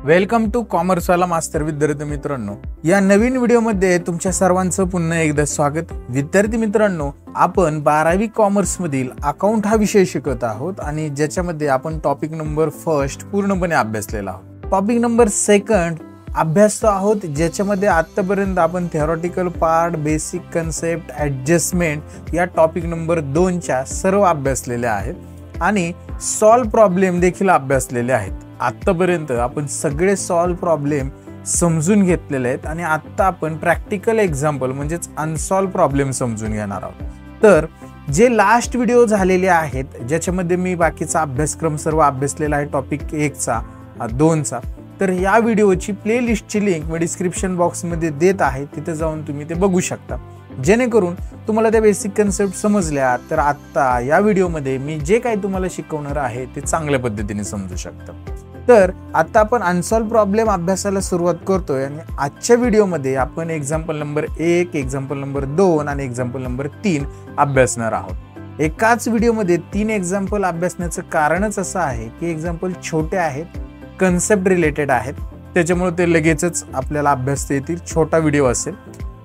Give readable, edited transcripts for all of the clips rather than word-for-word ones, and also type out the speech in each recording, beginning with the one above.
Welcome to कॉमर्सवाला master विद्यार्थी मित्रांनो, या नवीन व्हिडिओमध्ये तुमच्या सर्वांचं पुन्हा एकदा स्वागत। विद्यार्थी मित्रांनो, आपण 12वी कॉमर्स मधील अकाउंट हा विषय शिकत आहोत आणि ज्याच्यामध्ये आपण टॉपिक नंबर फर्स्ट पूर्णपणे अभ्यासलेला आहोत। टॉपिक नंबर सेकंड अभ्यासतो आहोत, ज्याच्यामध्ये आतापर्यंत आपण theoretical part, basic concept, adjustment या टॉपिक नंबर 2च्या सर्व अभ्यासलेल्या आहेत आणि सॉल्व प्रॉब्लेम देखील अभ्यासलेले आहेत। आतापर्यंत आपण सगळे सॉल्व प्रॉब्लेम समजून घेतलेले आहेत आणि आता आपण प्रॅक्टिकल एक्झाम्पल म्हणजेच अनसॉल्व प्रॉब्लेम समजून घेणार आहोत। तर जे लास्ट व्हिडिओ झालेले आहेत ज्याच्यामध्ये मी बाकीचा अभ्यासक्रम सर्व अभ्यासलेला आहे, टॉपिक 1चा 2चा, तर या व्हिडिओची प्लेलिस्टची लिंक मी डिस्क्रिप्शन बॉक्समध्ये देत आहे, तिथे जाऊन तुम्ही ते बघू शकता। जेणेकरून तुम्हाला त्या बेसिक कन्सेप्ट समजल्या तर आता या व्हिडिओमध्ये मी जे काही तुम्हाला शिकवणार आहे ते चांगल्या पद्धतीने समजू शकता। तर आता आपण अनसॉल्व प्रॉब्लेम अभ्यासाला सुरुवात करतोय आणि आजच्या व्हिडिओमध्ये आपण एक्झाम्पल नंबर 1, एक्झाम्पल नंबर 2 आणि एक्झाम्पल नंबर 3 अभ्यासणार आहोत। एकाच व्हिडिओमध्ये 3 एक्झाम्पल अभ्यासण्याचं कारणच असं आहे की एक्झाम्पल छोटे आहेत, कन्सेप्ट रिलेटेड आहेत, त्याच्यामुळे ते लगेचच आपल्याला अभ्यासता येतील। छोटा व्हिडिओ असेल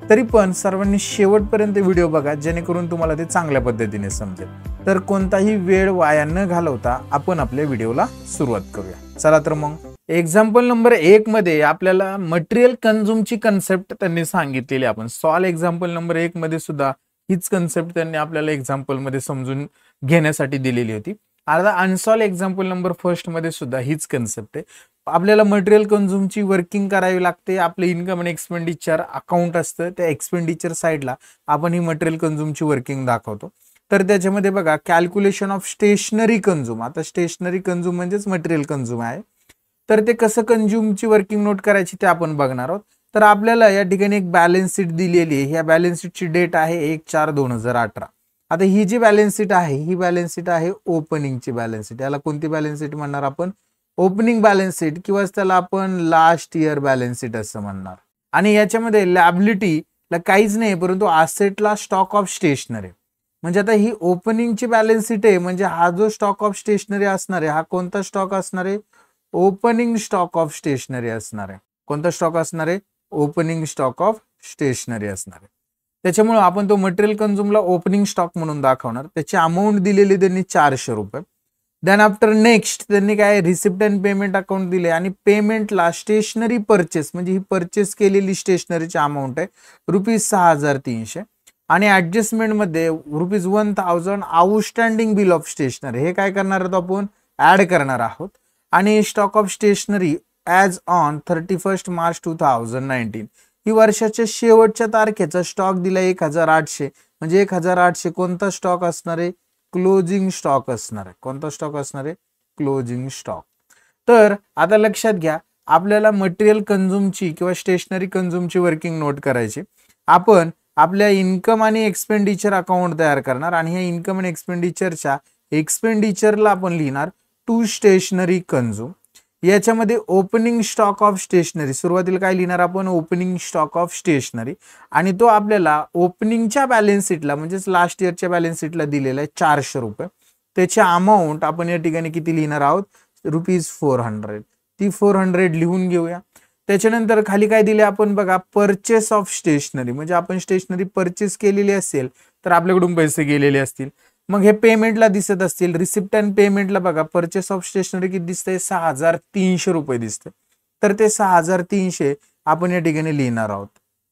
तरी पण सर्वांनी शेवटपर्यंत व्हिडिओ बघा, जेणेकरून तुम्हाला ते चांगल्या पद्धतीने समजेल। तर कोणताही वेळ वाया न घालवता आपण आपल्या व्हिडिओला सुरुवात करूया। चला तर मग एक्झाम्पल नंबर 1 मध्ये आपल्याला मटेरियल कन्झ्युमची कन्सेप्ट त्यांनी सांगितलेली, आपण सॉल्व एक्झाम्पल नंबर 1 मध्ये सुद्धा हीच कन्सेप्ट त्यांनी आपल्याला एक्झाम्पल मध्ये समजून घेण्यासाठी दिलेली होती। आता अनसॉल्व एक्झाम्पल नंबर फर्स्ट मध्ये सुद्धा हीच कन्सेप्ट आहे। आपल्याला मटेरियल कन्झ्युमची वर्किंग करावी लागते, आपले इन्कम आणि एक्सपेंडिचर अकाउंट असतं, त्या एक्सपेंडिचर साईडला आपण ही मटेरियल कन्झ्युमची वर्किंग दाखवतो। तर त्याच्यामध्ये बघा कॅल्क्युलेशन ऑफ स्टेशनरी कन्झ्युम, आता स्टेशनरी कन्झ्युम म्हणजेच मटेरियल कन्झ्युम आहे, तर ते कसं कन्झ्युमची वर्किंग नोट करायची ते आपण बघणार आहोत। तर आपल्याला या ठिकाणी एक बॅलन्स शीट दिलेली आहे, ह्या बॅलन्स शीटची डेट आहे 1/4/2018। आता ही जी बॅलन्स शीट आहे ही बॅलन्स शीट आहे ओपनिंगची बॅलन्स शीट। याला कोणती बॅलन्स शीट म्हणणार आपण? ओपनिंग बॅलन्स शीट, किंवा त्याला आपण लास्ट इयर बॅलन्स शीट असं म्हणणार। आणि याच्यामध्ये लॅबिलिटीला काहीच नाही परंतु असेटला स्टॉक ऑफ स्टेशनरी, म्हणजे आता ही ओपनिंगची बॅलन्स शीट आहे, म्हणजे हा जो स्टॉक ऑफ स्टेशनरी असणार आहे हा कोणता स्टॉक असणार आहे? ओपनिंग स्टॉक ऑफ स्टेशनरी असणार आहे। कोणता स्टॉक असणार आहे? ओपनिंग स्टॉक ऑफ स्टेशनरी असणार आहे। त्याच्यामुळे आपण तो मटेरियल कन्झ्युमला ओपनिंग स्टॉक म्हणून दाखवणार। त्याची अमाऊंट दिलेली त्यांनी 400 रुपये। देन आफ्टर नेक्स्ट त्यांनी काय रिसिप्ट अँड पेमेंट अकाउंट दिले आणि पेमेंटला स्टेशनरी परचेस, म्हणजे ही परचेस केलेली स्टेशनरीची अमाऊंट आहे ₹6300 आणि ऍडजस्टमेंट मध्ये ₹1000 आउटस्टँडिंग बिल ऑफ स्टेशनरी, हे काय करणार आहोत आपण? ऍड करणार आहोत। आणि stock of stationery as on 31 March 2019, ही वर्षाच्या शेवटच्या तारखेचा स्टॉक दिला 1800, म्हणजे 1800 कोणता स्टॉक असणार आहे? क्लोजिंग स्टॉक असणार आहे। कोणता स्टॉक असणार आहे? Closing stock. तर आता लक्षात घ्या, आपल्याला मटेरियल कन्झ्युमची किंवा स्टेशनरी कन्झ्युमची वर्किंग नोट करायची। आपण आपल्या इन्कम आणि एक्सपेंडिचर अकाउंट तयार करणार आणि ह्या इन्कम आणि एक्सपेंडिचरच्या एक्सपेंडिचरला आपण लिहिणार टू स्टेशनरी कन्झ्युम। याच्यामध्ये ओपनिंग स्टॉक ऑफ स्टेशनरी, सुरुवातीला काय लिहिणार आपण? ओपनिंग स्टॉक ऑफ स्टेशनरी, आणि तो आपल्याला ओपनिंगच्या बॅलन्स शीटला म्हणजेच लास्ट इयरच्या बॅलन्स शीटला दिलेला आहे 400 रुपये। त्याची अमाऊंट आपण या ठिकाणी किती लिहिणार आहोत? ₹400। ती 400 लिहून घेऊया। त्याच्यानंतर खाली काय दिले आपण बघा? परचेस ऑफ स्टेशनरी, म्हणजे आपण स्टेशनरी परचेस केलेली असेल तर आपल्याकडून पैसे गेलेले असतील, मग हे पेमेंटला दिसत असतील। रिसिप्ट अँड पेमेंटला बघा परचेस ऑफ स्टेशनरी किती दिसतंय? 6300 रुपये दिसते। तर ते 6300 आपण या ठिकाणी लिहिणार आहोत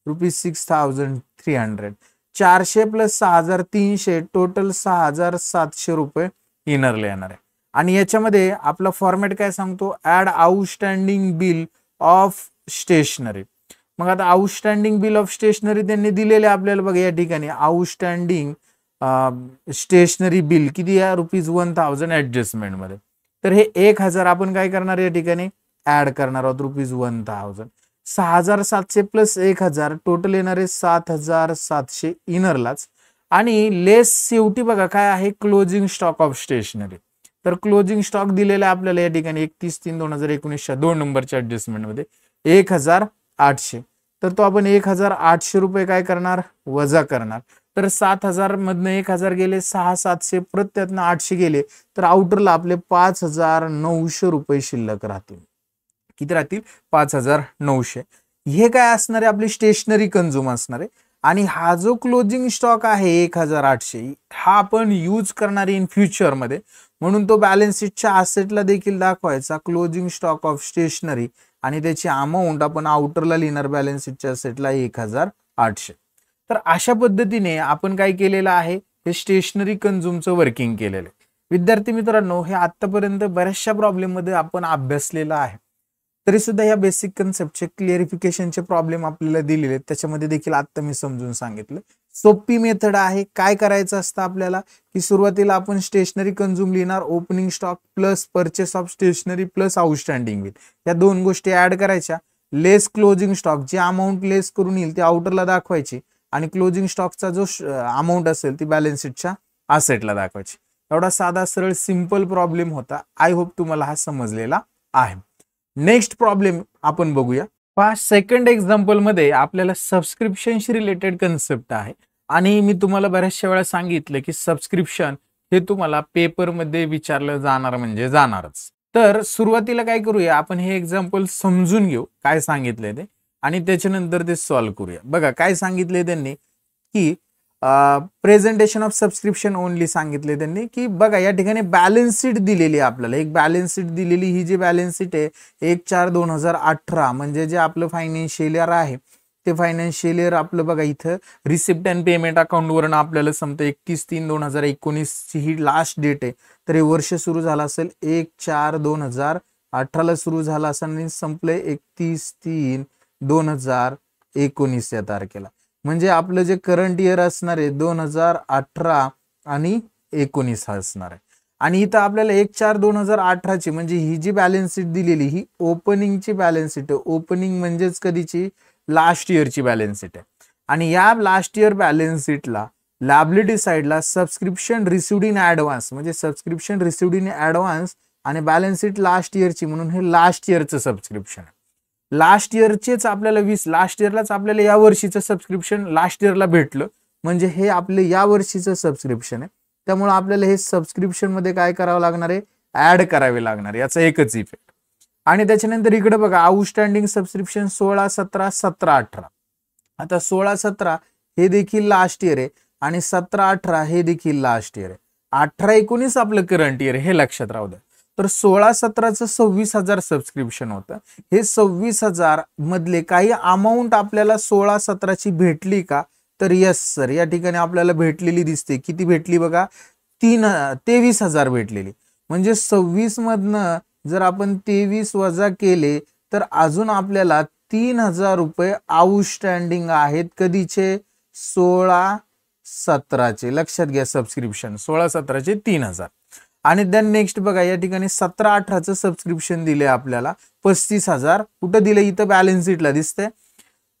₹6300। 400 + 6300 टोटल 6700 रुपये इनरला येणार आहे। आणि याच्यामध्ये आपला फॉर्मॅट काय सांगतो? Add outstanding bill of stationery. मग आता आउटस्टँडिंग बिल ऑफ स्टेशनरी त्यांनी दिलेले आपल्याला बघा या ठिकाणी आउटस्टँडिंग स्टेशनरी बिल किती आहे? ₹1000 ऍडजस्टमेंट मध्ये। तर हे 1000 आपण काय करणार या ठिकाणी? ऍड करणार आहोत ₹1000। 6700 + 1000 टोटल येणार आहे 7700 इनरलाच। आणि लेस शेवटी बघा काय आहे? Closing stock of stationery. तर क्लोजिंग स्टॉक दिलेला आहे आपल्याला या ठिकाणी 31/3/2019 2 नंबरच्या ऍडजस्टमेंट मध्ये 1800। तर तो आपण 1800 रुपये काय करणार? वजा करणार। तर 7000 मधनं 1000 गेले, 6700 परत त्यातनं 800 गेले, तर आउटरला आपले 5900 रुपये शिल्लक राहतील। किती राहतील 5900. हे काय असणार आहे आपली स्टेशनरी कंझ्युम असणार आहे. आणि हा जो क्लोजिंग स्टॉक आहे 1800 हा आपण यूज करणार इन फ्युचर मध्ये, म्हणून तो बॅलन्स शीटच्या असेटला देखील दाखवायचा क्लोजिंग स्टॉक ऑफ स्टेशनरी आणि त्याची अमाऊंट आपण आउटरला लिहिणार बॅलन्स शीटच्या असेटला 1800. तर अशा पद्धतीने आपण काय केलेलं आहे हे स्टेशनरी कंझ्युमचं वर्किंग केलेलं आहे. विद्यार्थी मित्रांनो हे आतापर्यंत बऱ्याचशा प्रॉब्लेम मध्ये आपण अभ्यासलेलं आहे. तरी सुद्धा या बेसिक कन्सेप्टचे क्लिअरिफिकेशनचे प्रॉब्लेम आपल्याला दिलेले आहेत, त्याच्यामध्ये देखील आता मी समजून सांगितलं. सोपी मेथड आहे. काय करायचं असतं आपल्याला की सुरुवातीला आपण स्टेशनरी कंझ्युम लिहिणार, opening stock plus purchase of stationery plus outstanding bill, या दोन गोष्टी ऍड करायच्या. लेस क्लोजिंग स्टॉक, जी अमाऊंट लेस करून येईल ती आउटरला दाखवायची आणि क्लोजिंग स्टॉकचा जो अमाऊंट असेल ती बॅलन्स शीटच्या असेटला दाखवायची. एवढा साधा सरळ सिंपल प्रॉब्लेम होता. आय होप तुम्हाला हा समजलेला आहे. नेक्स्ट प्रॉब्लेम आपण बघूया. सेकंड एक्झाम्पल मध्ये आपल्याला सबस्क्रिप्शनशी रिलेटेड कन्सेप्ट आहे आणि मी तुम्हाला बऱ्याचशा वेळा सांगितलं की सबस्क्रिप्शन हे तुम्हाला पेपरमध्ये विचारलं जाणार म्हणजे जाणारच. तर सुरुवातीला काय करूया आपण हे एक्झाम्पल समजून घेऊ काय सांगितलंय ते आणि त्याच्यानंतर ते सॉल्व्ह करूया. बघा काय सांगितले त्यांनी की प्रेझेंटेशन ऑफ सबस्क्रिप्शन ओनली सांगितले त्यांनी की बघा या ठिकाणी बॅलन्स शीट दिलेली आहे आपल्याला, एक बॅलन्स शीट दिलेली. ही जी बॅलन्स शीट आहे 1/4/2018 म्हणजे जे आपलं फायनान्शियल इयर आहे ते फायनान्शियल इयर आपलं बघा इथं रिसिप्ट अँड पेमेंट अकाउंटवरून आपल्याला समजतं 31/3/2019 ची ही लास्ट डेट आहे. तर हे वर्ष सुरू झालं असेल 1/4/2018 ला सुरू झालं असेल आणि संपलंय 31/3/2019 या तारखेला. म्हणजे आपलं जे करंट इयर असणार आहे 2018 आणि 19 असणार आहे. आणि इथं आपल्याला 1/4/2018 ची म्हणजे ही जी बॅलन्स शीट दिलेली ही ओपनिंगची बॅलन्स शीट आहे. ओपनिंग म्हणजेच कधीची लास्ट इयरची बॅलन्स शीट आहे. आणि या लास्ट इयर बॅलन्स शीटला लायबिलिटी साइडला सबस्क्रिप्शन रिसिव्ड इन ऍडव्हान्स म्हणजे सबस्क्रिप्शन रिसिव्ड इन ऍडव्हान्स आणि बॅलन्स शीट लास्ट इयरची म्हणून हे लास्ट इयरचं सबस्क्रिप्शन आहे. लास्ट इयरचेच आपल्याला लास्ट इयरलाच आपल्याला या वर्षीचं सबस्क्रिप्शन लास्ट इयरला भेटलं म्हणजे हे आपले या वर्षीचं सबस्क्रिप्शन आहे. त्यामुळे आपल्याला हे सबस्क्रिप्शन मध्ये काय करावं लागणार आहे ऍड करावे लागणार, याचा एकच इफेक्ट. आणि त्याच्यानंतर इकडे बघा आउटस्टँडिंग सबस्क्रिप्शन 16/17/17/18. आता 16/17 हे देखील लास्ट इयर आहे आणि 17/18 हे देखील लास्ट इयर आहे. 18-19 आपलं करंट इयर हे लक्षात राहू द्या. तर 16/17चं 26,000 सबस्क्रिप्शन होतं. हे 26,000 मधले काही अमाऊंट आपल्याला 16/17ची भेटली का तर यस सर या ठिकाणी आपल्याला भेटलेली दिसते. किती भेटली बघा 23,000 भेटलेली. म्हणजे 26 मधनं जर आपण 23 वजा केले तर अजून आपल्याला 3,000 रुपये आउटस्टँडिंग आहेत. कधीचे 16/17चे लक्षात घ्या सबस्क्रिप्शन 16/17चे 3,000. आणि देन नेक्स्ट बघा या ठिकाणी 17/18चं सबस्क्रिप्शन दिले आपल्याला 35,000. कुठं दिले इथं बॅलन्स शीटला दिसतंय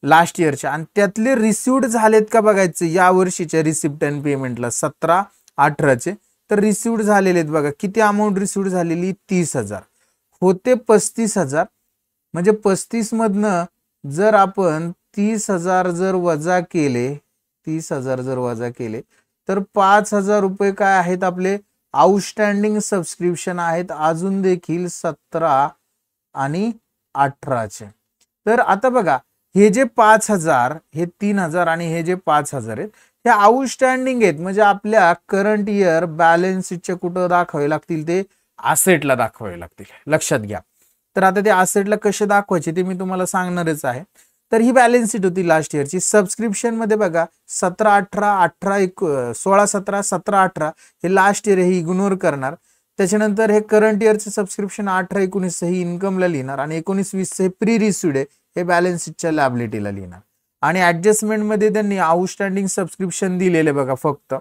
लास्ट इयरच्या. आणि त्यातले रिसिव्ड झालेत का बघायचं या वर्षीच्या रिसिप्ट अँड पेमेंटला 17/18चे. तर रिसिव्ड झालेले आहेत बघा. किती अमाऊंट रिसिव्ड झालेली 30,000 होते 35,000. म्हणजे 35 मधनं जर आपण 30,000 जर वजा केले 30,000 जर वजा केले तर 5,000 रुपये काय आहेत आपले आउटस्टँडिंग सबस्क्रिप्शन आहेत अजून देखील 17 आणि 18चे. तर आता बघा हे जे 5,000 हे 3,000 आणि हे जे 5,000 आहेत हे आउटस्टँडिंग आहेत. म्हणजे आपल्या करंट इयर बॅलन्स शीटच्या कुठं दाखवावे लागतील ते असेटला दाखवावे लागतील. लक्षात घ्या. तर आता ते असेटला कसे दाखवायचे ते मी तुम्हाला सांगणारच आहे. तर ही बॅलन्स शीट होती लास्ट इयरची. सबस्क्रिप्शन मध्ये बघा 16/17 हे लास्ट इयर हे इग्नोर करणार. त्याच्यानंतर हे करंट इयरचे सबस्क्रिप्शन 18-19 हे इन्कमला लिहिणार आणि 19-20 हे प्री रिसिव्ड आहे हे बॅलन्स शीटच्या लायबिलिटीला लिहिणार. आणि ऍडजस्टमेंट मध्ये त्यांनी आउटस्टँडिंग सबस्क्रिप्शन दिलेले बघा फक्त.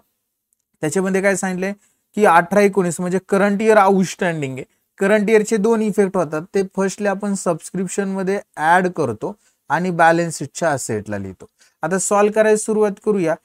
त्याच्यामध्ये काय सांगितले की 18-19 म्हणजे करंट इयर आउटस्टँडिंग आहे. करंट इयरचे दोन इफेक्ट होतात. ते फर्स्टली आपण सबस्क्रिप्शन मध्ये ऍड करतो आणि बॅलन्स शीटच्या असेटला लिहितो. आता सॉल्व्ह करायला सुरुवात करूया.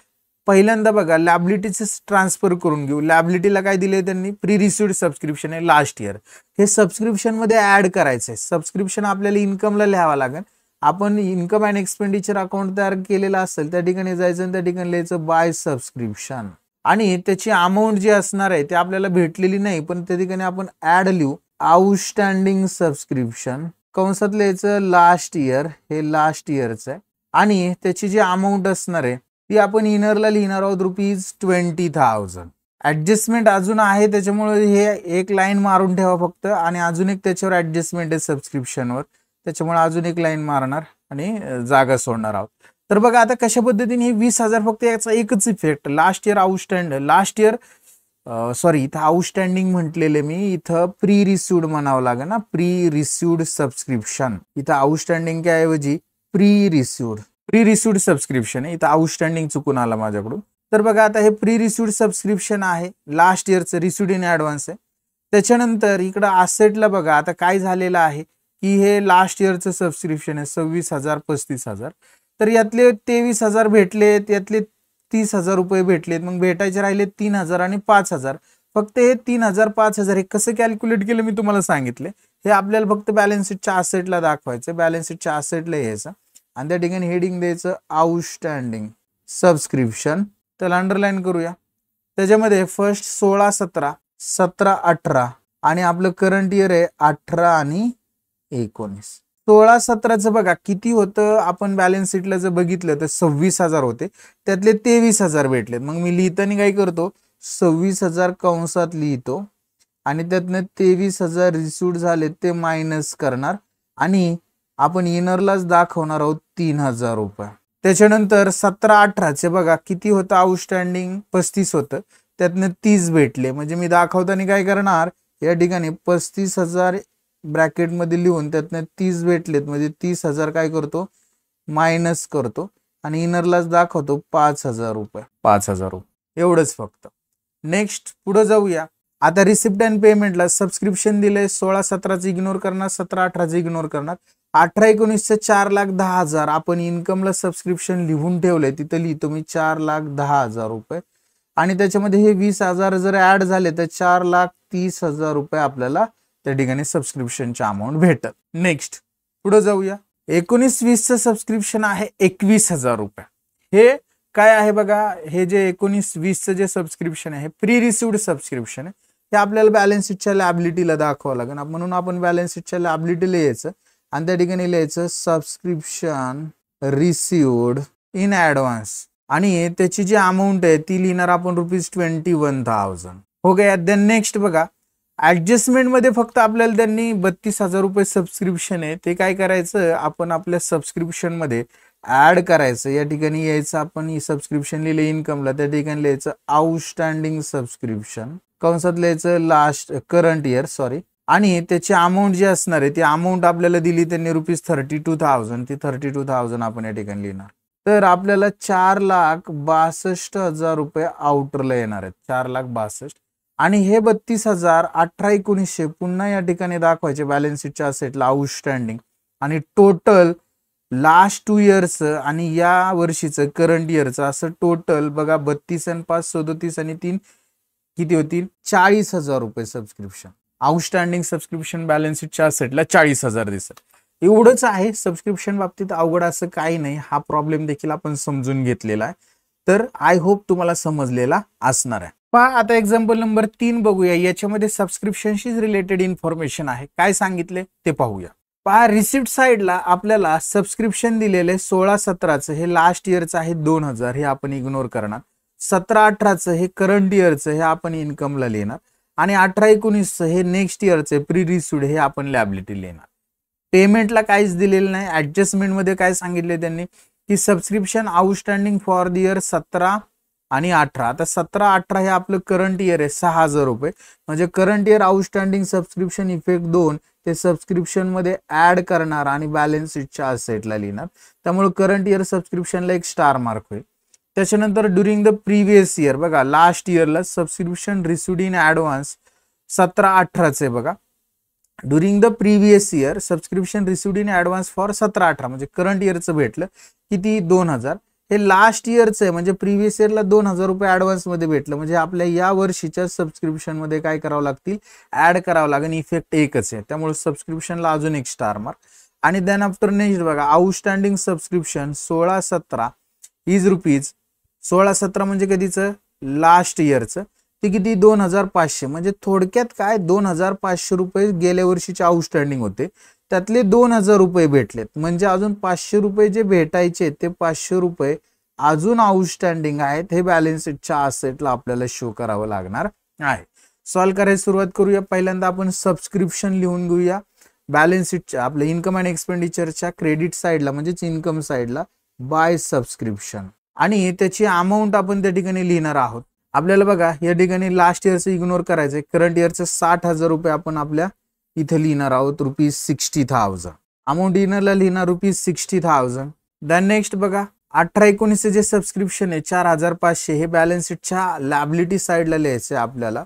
पहिल्यांदा बघा लॅबिलिटीचे ट्रान्सफर करून घेऊ. लॅबिलिटीला काय दिले त्यांनी प्री रिसिव्ड सबस्क्रिप्शन आहे लास्ट इयर हे सबस्क्रिप्शन मध्ये ऍड करायचंय. सबस्क्रिप्शन आपल्याला इन्कमला लिहावं लागेल. आपण इन्कम अँड एक्सपेंडिचर अकाउंट तयार केलेला असेल त्या ठिकाणी जायचं आणि त्या ठिकाणी लिहायचं बाय सबस्क्रिप्शन आणि त्याची अमाऊंट जी असणार आहे ते आपल्याला भेटलेली नाही पण त्या ठिकाणी आपण ऍड लिहू आउटस्टँडिंग सबस्क्रिप्शन कंसात लिहायचं लास्ट इयर, हे लास्ट इयरचं आहे आणि त्याची जी अमाऊंट असणार आहे ती आपण इनरला लिहिणार आहोत ₹20,000. ऍडजस्टमेंट अजून आहे त्याच्यामुळे हे एक लाईन मारून ठेवा फक्त आणि अजून एक त्याच्यावर ऍडजस्टमेंट आहे सबस्क्रिप्शनवर, त्याच्यामुळे अजून एक लाईन मारणार आणि जागा सोडणार आहोत. तर बघा आता कशा पद्धतीने हे 20,000 फक्त याचा एकच इफेक्ट लास्ट इयर इथं आउटस्टँडिंग म्हटलेले मी, इथं प्री रिसिव्ड म्हणावं लागेल ना, प्री रिसिव्ड सबस्क्रिप्शन. इथं आउटस्टँडिंग क्या ऐवजी प्री रिसिव्ड सबस्क्रिप्शन आहे, इथं आउटस्टँडिंग चुकून आला माझ्याकडून. तर बघा आता हे प्री रिसिव्ड सबस्क्रिप्शन आहे, लास्ट इयरचं रिसिव्ड इन ऍडव्हान्स आहे. त्याच्यानंतर इकडं असेटला बघा आता काय झालेलं आहे की हे लास्ट इयरचं सबस्क्रिप्शन आहे 26,000 35,000. तर यातले 23,000 भेटलेत, यातले 30,000 रुपये भेटलेत, मग भेटायचे राहिले 3,000 आणि 5,000. फक्त हे 3,000 5,000 हे कसं कॅल्क्युलेट केलं मी तुम्हाला सांगितले. हे आपल्याला फक्त बॅलन्स शीटच्या असेटला दाखवायचं, बॅलन्स शीटच्या असेटला यायचं आणि त्या ठिकाणी हेडिंग द्यायचं आउटस्टँडिंग सबस्क्रिप्शन. त्याला अंडरलाईन करूया. त्याच्यामध्ये फर्स्ट 16 17 17 18 आणि आपलं करंट इयर आहे 18 आणि 19. 16 17चं बघा किती होतं, आपण बॅलन्स शीटला जर बघितलं तर 26,000 होते, त्यातले 23,000 भेटलेत. मग मी लिहिताना काय करतो 26,000 कंसात लिहितो आणि त्यातनं 23,000 रिसिव्ड झाले ते मायनस करणार आणि आपण इनरलाच दाखवणार आहोत 3,000 रुपये. त्याच्यानंतर 17 18चे बघा किती होतं आउटस्टँडिंग 35 होतं, त्यातनं 30 भेटले. म्हणजे मी दाखवताना काय करणार या ठिकाणी 35,000 ब्रॅकेटमध्ये लिहून त्यातनं 30 भेटलेत, म्हणजे 30,000 काय करतो मायनस करतो आणि इनरलाच दाखवतो 5,000 रुपये. 5,000 रुपये एवढंच फक्त. नेक्स्ट पुढे जाऊया. आता रिसिप्ट अँड पेमेंटला सबस्क्रिप्शन दिले 16 17चं इग्नोर करणार, 17 18चं इग्नोर करणार. 18 19चं 4,10,000 आपण इन्कमला सबस्क्रिप्शन लिहून ठेवलंय, तिथं लिहितो मी 4,10,000 रुपये आणि त्याच्यामध्ये हे 20,000 जर ऍड झाले तर 4,30,000 रुपये आपल्याला त्या ठिकाणी सबस्क्रिप्शनची अमाऊंट भेटत. नेक्स्ट पुढे जाऊया. 19-20चं सबस्क्रिप्शन आहे 21,000 रुपये. हे काय आहे बघा, हे जे 19-20चं जे सबस्क्रिप्शन आहे प्री रिसिव्ड सबस्क्रिप्शन आहे, हे आपल्याला बॅलन्स शीटच्या लॅबिलिटीला दाखवावं लागेल. म्हणून आपण बॅलन्स शीटच्या लॅबिलिटीला यायचं आणि त्या ठिकाणी लिहायचं सबस्क्रिप्शन रिसिव्ड इन ऍडव्हान्स आणि त्याची जी अमाऊंट आहे ती लिहिणार आपण ₹21,000. हो गया. देन नेक्स्ट बघा ऍडजस्टमेंट मध्ये फक्त आपल्याला त्यांनी 32,000 रुपये सबस्क्रिप्शन आहे, ते काय करायचं आपण आपल्या सबस्क्रिप्शन मध्ये ऍड करायचं. या ठिकाणी यायचं आपण सबस्क्रिप्शन लिहिलं इन्कमला, त्या ठिकाणी लिहायचं आउटस्टँडिंग सबस्क्रिप्शन कंसात लिहायचं लास्ट करंट इयर आणि त्याची अमाऊंट जी असणार आहे ती अमाऊंट आपल्याला दिली त्यांनी ₹32,000, ती 32,000 आपण या ठिकाणी लिहिणार. तर आपल्याला 4,62,000 रुपये आउटरला येणार आहेत, 4,62,000 आणि हे 32,000 18 1900 पुन्हा या ठिकाणी दाखवायचे बॅलन्स शीटच्या असेटला आउटस्टँडिंग आणि टोटल लास्ट 2 इयर्सचं आणि या वर्षीचं करंट इयरचं असं टोटल बघा 32 आणि 5 37 आणि 3 किती होतील 40,000 रुपये सबस्क्रिप्शन. आउटस्टँडिंग सबस्क्रिप्शन बॅलन्स शीटच्या असेटला 40,000 दिसत. एवढंच आहे. सबस्क्रिप्शन बाबतीत अवघड असं काही नाही, हा प्रॉब्लेम देखील आपण समजून घेतलेला आहे. तर आय होप तुम्हाला समजलेला असणार आहे. पहा आता एक्झाम्पल नंबर 3 बघूया. याच्यामध्ये सबस्क्रिप्शनशी रिलेटेड इन्फॉर्मेशन आहे, काय सांगितले ते पाहूया. पहा रिसिप्ट साइडला आपल्याला सबस्क्रिप्शन दिलेले 16 17चं हे लास्ट इयरचं आहे 2,000, हे आपण इग्नोर करणार. 17 18चं हे करंट इयरचं हे आपण इन्कमला लिहिणार आणि 18 19चं हे नेक्स्ट इयरचे प्री रिसिव्ड हे आपण लॅबिलिटी लिहिणार. पेमेंटला काहीच दिलेलं नाही. ऍडजस्टमेंट मध्ये काय सांगितले त्यांनी की subscription outstanding for the year 17 आणि 18. आता 17 18 हे आपलं करंट इयर आहे 6,000 रुपये, म्हणजे current year outstanding subscription effect 2 ते सबस्क्रिप्शन मध्ये ऍड करणार आणि बॅलन्स शीटच्या असेटला लिहिणार. त्यामुळे करंट इयर सबस्क्रिप्शनला एक स्टार मार्क होईल. त्याच्यानंतर ड्युरिंग द प्रिव्हियस इयर बघा लास्ट इयरला सबस्क्रिप्शन रिसिव्ड इन ऍडव्हान्स 17 18चे बघा during the previous year subscription received in advance for 17 18 म्हणजे करंट इयरचं भेटलं किती 2,000. हे लास्ट इयरचं आहे म्हणजे प्रिव्हियस इयरला 2,000 रुपये ऍडव्हान्स मध्ये भेटलं, म्हणजे आपल्या या वर्षीच्या सबस्क्रिप्शन मध्ये काय करावं लागतील ऍड करावं लागेल. इफेक्ट एकच आहे त्यामुळे सबस्क्रिप्शनला अजून एक स्टार मार्क. आणि देन आफ्टर नेक्स्ट बघा आउटस्टँडिंग सबस्क्रिप्शन 16 17 इज रुपीज 16 17 म्हणजे कधीचं लास्ट इयरचं ते किती 2,500 म्हणजे थोडक्यात काय 2,500 रुपये गेल्या वर्षीचे आउटस्टँडिंग होते त्यातले 2000 रुपये भेटलेत, म्हणजे अजून 500 रुपये जे भेटायचे ते 500 रुपये अजून आउटस्टँडिंग आहेत. हे बॅलन्स शीटच्या असेटला आपल्याला शो करावं लागणार आहे. सॉल्व्ह करायला सुरुवात करूया. पहिल्यांदा आपण सबस्क्रिप्शन लिहून घेऊया. बॅलन्स शीटच्या आपल्या इन्कम अँड एक्सपेंडिचरच्या क्रेडिट साईडला म्हणजेच इन्कम साईडला बाय सबस्क्रिप्शन आणि त्याची अमाऊंट आपण त्या ठिकाणी लिहिणार आहोत. आपल्याला बघा या ठिकाणी लास्ट इयरचं इग्नोर करायचंय. करंट इयरचं 60,000 रुपये आपण आपल्या इथे लिहिणार आहोत ₹60,000. अमाऊंट इनरला लिहिणार ₹60,000. देन नेक्स्ट बघा 18-19 जे सबस्क्रिप्शन आहे 4,500 हे बॅलन्स शीटच्या लायबिलिटी साईडला लिहायचं आपल्याला.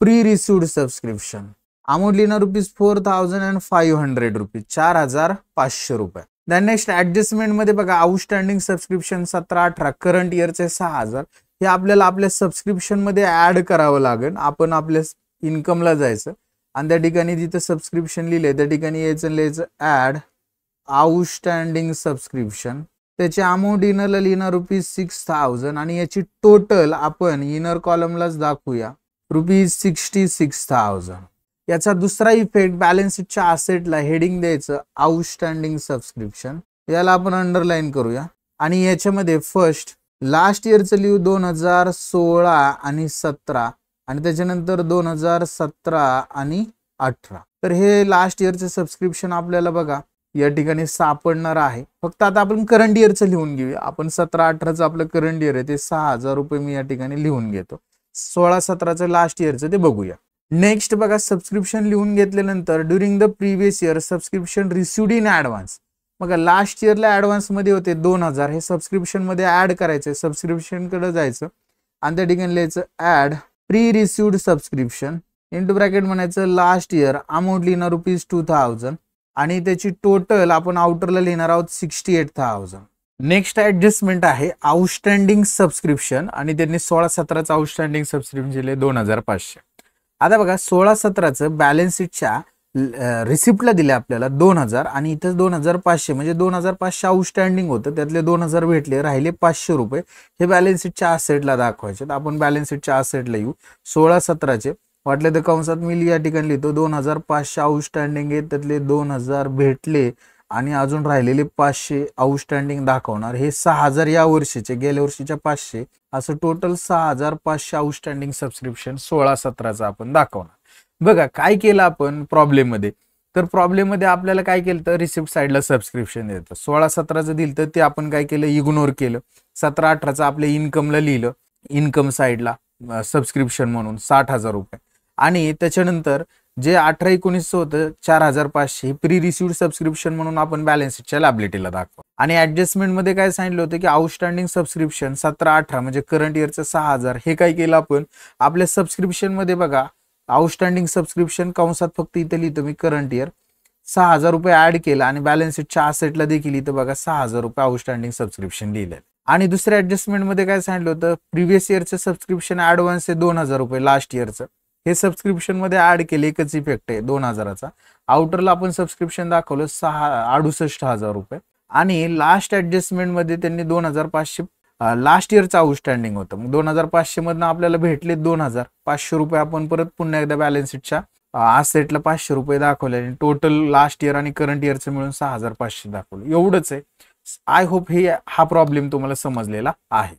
प्री रिसिव्ड सबस्क्रिप्शन अमाऊंट लिहिणार ₹4,500 4,500 रुपये. देन नेक्स्ट ऍडजस्टमेंट मध्ये बघा आउटस्टँडिंग सबस्क्रिप्शन 17-18 करंट इयरचे 6,000 हे आपल्याला आपल्या सबस्क्रिप्शन मध्ये ऍड करावं लागेल. आपण आपल्या इन्कमला जायचं आणि त्या ठिकाणी जिथे सबस्क्रिप्शन लिहिले त्या ठिकाणी यायचं लिहायचं ऍड आउटस्टँडिंग सबस्क्रिप्शन. त्याची अमाऊंट इनरला लिहिणार ₹6,000 आणि याची टोटल आपण इनर कॉलमलाच दाखवूया ₹66,000. याचा दुसरा इफेक्ट बॅलन्स शीटच्या असेटला हेडिंग द्यायचं आउटस्टँडिंग सबस्क्रिप्शन. याला आपण अंडरलाईन करूया आणि याच्यामध्ये फर्स्ट लास्ट इयरचं लिहू 2016 आणि 17 आणि त्याच्यानंतर 2017 आणि 18. तर हे लास्ट इयरचं सबस्क्रिप्शन आपल्याला बघा या ठिकाणी सापडणार आहे. फक्त आता आपण करंट इयरचं लिहून घेऊया. आपण 17-18चं आपलं करंट इयर आहे ते 6,000 रुपये मी या ठिकाणी लिहून घेतो. 16-17चं लास्ट इयरचं ते बघूया. नेक्स्ट बघा सबस्क्रिप्शन लिहून घेतल्यानंतर during the previous year subscription received in advance. बघा लास्ट इयरला ऍडव्हान्स मध्ये होते 2,000 हे सबस्क्रिप्शन मध्ये ऍड करायचे. सबस्क्रिप्शन कडे जायचं आणि त्या ठिकाणी लिहायचं add pre received subscription into bracket म्हणायचं लास्ट इयर अमाऊंट लिहिणार ₹2,000 आणि त्याची टोटल आपण आउटरला लिहिणार आहोत 68,000. नेक्स्ट ऍडजस्टमेंट आहे आउटस्टँडिंग सबस्क्रिप्शन आणि त्यांनी 16-17चं आउटस्टँडिंग सबस्क्रिप्शन दिले 2,500. आता बघा 16-17चं बॅलन्स शीटच्या रिसिप्टला दिले आपल्याला 2,000 आणि इथं 2,500 म्हणजे 2,500 आउटस्टँडिंग होतं. त्यातले 2,000 भेटले, राहिले 500 रुपये. हे बॅलन्स शीटच्या असेटला दाखवायचे. आपण बॅलन्स शीटच्या असेटला येऊ. 16-17चे वाटले तर कंसात मी या ठिकाणी लिहितो 2,500 आउटस्टँडिंग आहेत, त्यातले 2,000 भेटले आणि अजून राहिलेले 500 आउटस्टँडिंग दाखवणार. हे 6,000 या वर्षीचे, गेल्या वर्षीच्या 500 असं टोटल 6,500 आउटस्टँडिंग सबस्क्रिप्शन 16-17चं आपण दाखवणार. बघा काय केलं आपण प्रॉब्लेम मध्ये. तर प्रॉब्लेम मध्ये आपल्याला काय केलं तर रिसिप्ट साईडला सबस्क्रिप्शन येतं. 16-17चं दिलं तर ते आपण काय केलं इग्नोर केलं. 17-18चं आपल्या इन्कमला लिहिलं इन्कम साईडला सबस्क्रिप्शन म्हणून 60,000 रुपये आणि त्याच्यानंतर जे 18-19 होतं 4,500 प्री रिसिव्ड सबस्क्रिप्शन म्हणून आपण बॅलन्स शीटच्या लायबिलिटीला दाखवा. आणि ऍडजस्टमेंट मध्ये काय सांगितलं होतं की आउटस्टँडिंग सबस्क्रिप्शन 17-18 म्हणजे करंट इयरचं 6,000 हे काय केलं आपण आपल्या सबस्क्रिप्शन मध्ये बघा आउटस्टँडिंग सबस्क्रिप्शन कंसात फक्त इथे लिहितो मी करंट इयर 6,000 रुपये ऍड केलं आणि बॅलन्स शीटच्या असेटला देखील इथं बघा 6,000 रुपये आउटस्टँडिंग सबस्क्रिप्शन लिहिलं. आणि दुसऱ्या ऍडजस्टमेंट मध्ये काय सांगितलं होतं प्रिव्हियस इयरचं सबस्क्रिप्शन ऍडव्हान्स आहे 2,000 रुपये लास्ट इयरचं हे सबस्क्रिप्शन मध्ये ऍड केले. एकच इफेक्ट आहे 2,000चा. आउटरला आपण सबस्क्रिप्शन दाखवलं 68,000 रुपये आणि लास्ट ऍडजस्टमेंट मध्ये त्यांनी 2,500 लास्ट इयरचं आउटस्टँडिंग होतं. मग 2,500 मधनं आपल्याला भेटले 2,500 रुपये. आपण परत पुन्हा एकदा बॅलन्स शीटच्या असेटला 500 रुपये दाखवले आणि टोटल लास्ट इयर आणि करंट इयरचं मिळून 6,500 दाखवलं. एवढंच आहे. आय होप हा प्रॉब्लेम तुम्हाला समजलेला आहे.